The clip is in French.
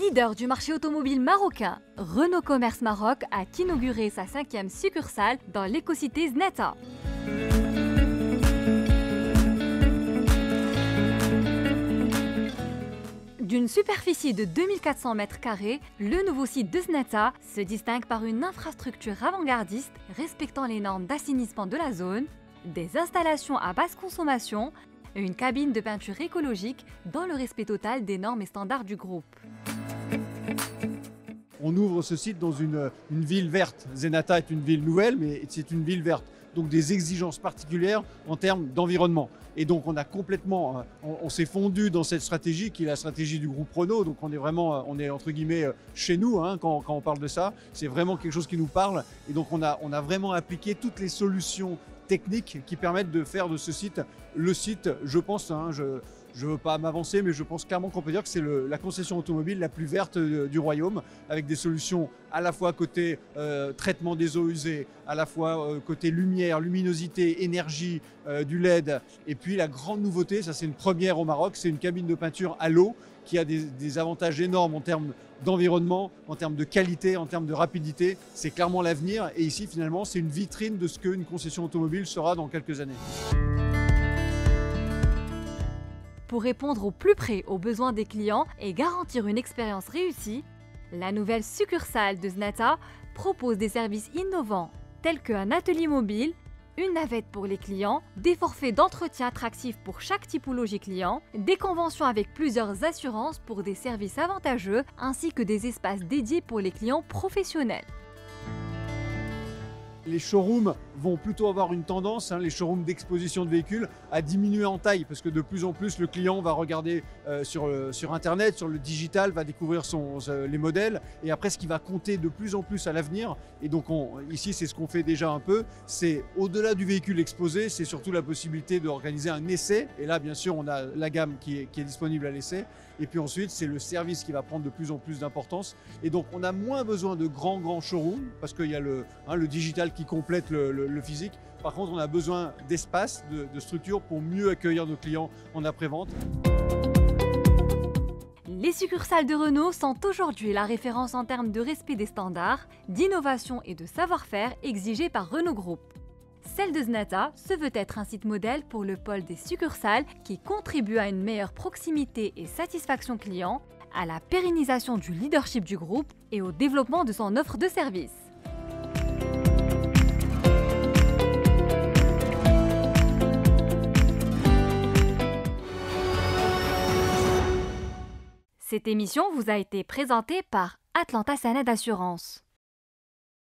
Leader du marché automobile marocain, Renault Commerce Maroc a inauguré sa 5e succursale dans l'écocité Znata. D'une superficie de 2400 m², le nouveau site de Znata se distingue par une infrastructure avant-gardiste respectant les normes d'assainissement de la zone, des installations à basse consommation et une cabine de peinture écologique dans le respect total des normes et standards du groupe. On ouvre ce site dans une ville verte. Znata est une ville nouvelle, mais c'est une ville verte. Donc des exigences particulières en termes d'environnement. Et donc on a complètement, on s'est fondu dans cette stratégie qui est la stratégie du groupe Renault. Donc on est entre guillemets chez nous quand on parle de ça. C'est vraiment quelque chose qui nous parle. Et donc on a vraiment appliqué toutes les solutions techniques qui permettent de faire de ce site le site, je pense, je ne veux pas m'avancer, mais je pense clairement qu'on peut dire que c'est la concession automobile la plus verte du royaume, avec des solutions à la fois côté traitement des eaux usées, à la fois côté lumière, luminosité, énergie, du LED. Et puis la grande nouveauté, ça c'est une première au Maroc, c'est une cabine de peinture à l'eau qui a des avantages énormes en termes d'environnement, en termes de qualité, en termes de rapidité. C'est clairement l'avenir. Et ici, finalement, c'est une vitrine de ce qu'une concession automobile sera dans quelques années. Pour répondre au plus près aux besoins des clients et garantir une expérience réussie, la nouvelle succursale de Znata propose des services innovants tels qu'un atelier mobile, une navette pour les clients, des forfaits d'entretien attractifs pour chaque typologie client, des conventions avec plusieurs assurances pour des services avantageux ainsi que des espaces dédiés pour les clients professionnels. Les showrooms vont plutôt avoir une tendance, les showrooms d'exposition de véhicules, à diminuer en taille parce que de plus en plus le client va regarder sur Internet, sur le digital, va découvrir les modèles et après ce qui va compter de plus en plus à l'avenir. Et donc ici c'est ce qu'on fait déjà un peu, c'est au-delà du véhicule exposé, c'est surtout la possibilité d'organiser un essai. Et là bien sûr on a la gamme qui est disponible à l'essai. Et puis ensuite c'est le service qui va prendre de plus en plus d'importance. Et donc on a moins besoin de grands showrooms parce qu'il y a le digital qui complète le physique. Par contre, on a besoin d'espace, de structure pour mieux accueillir nos clients en après-vente. Les succursales de Renault sont aujourd'hui la référence en termes de respect des standards, d'innovation et de savoir-faire exigés par Renault Group. Celle de Znata se veut être un site modèle pour le pôle des succursales qui contribue à une meilleure proximité et satisfaction client, à la pérennisation du leadership du groupe et au développement de son offre de services. Cette émission vous a été présentée par Atlanta Sanad Assurance.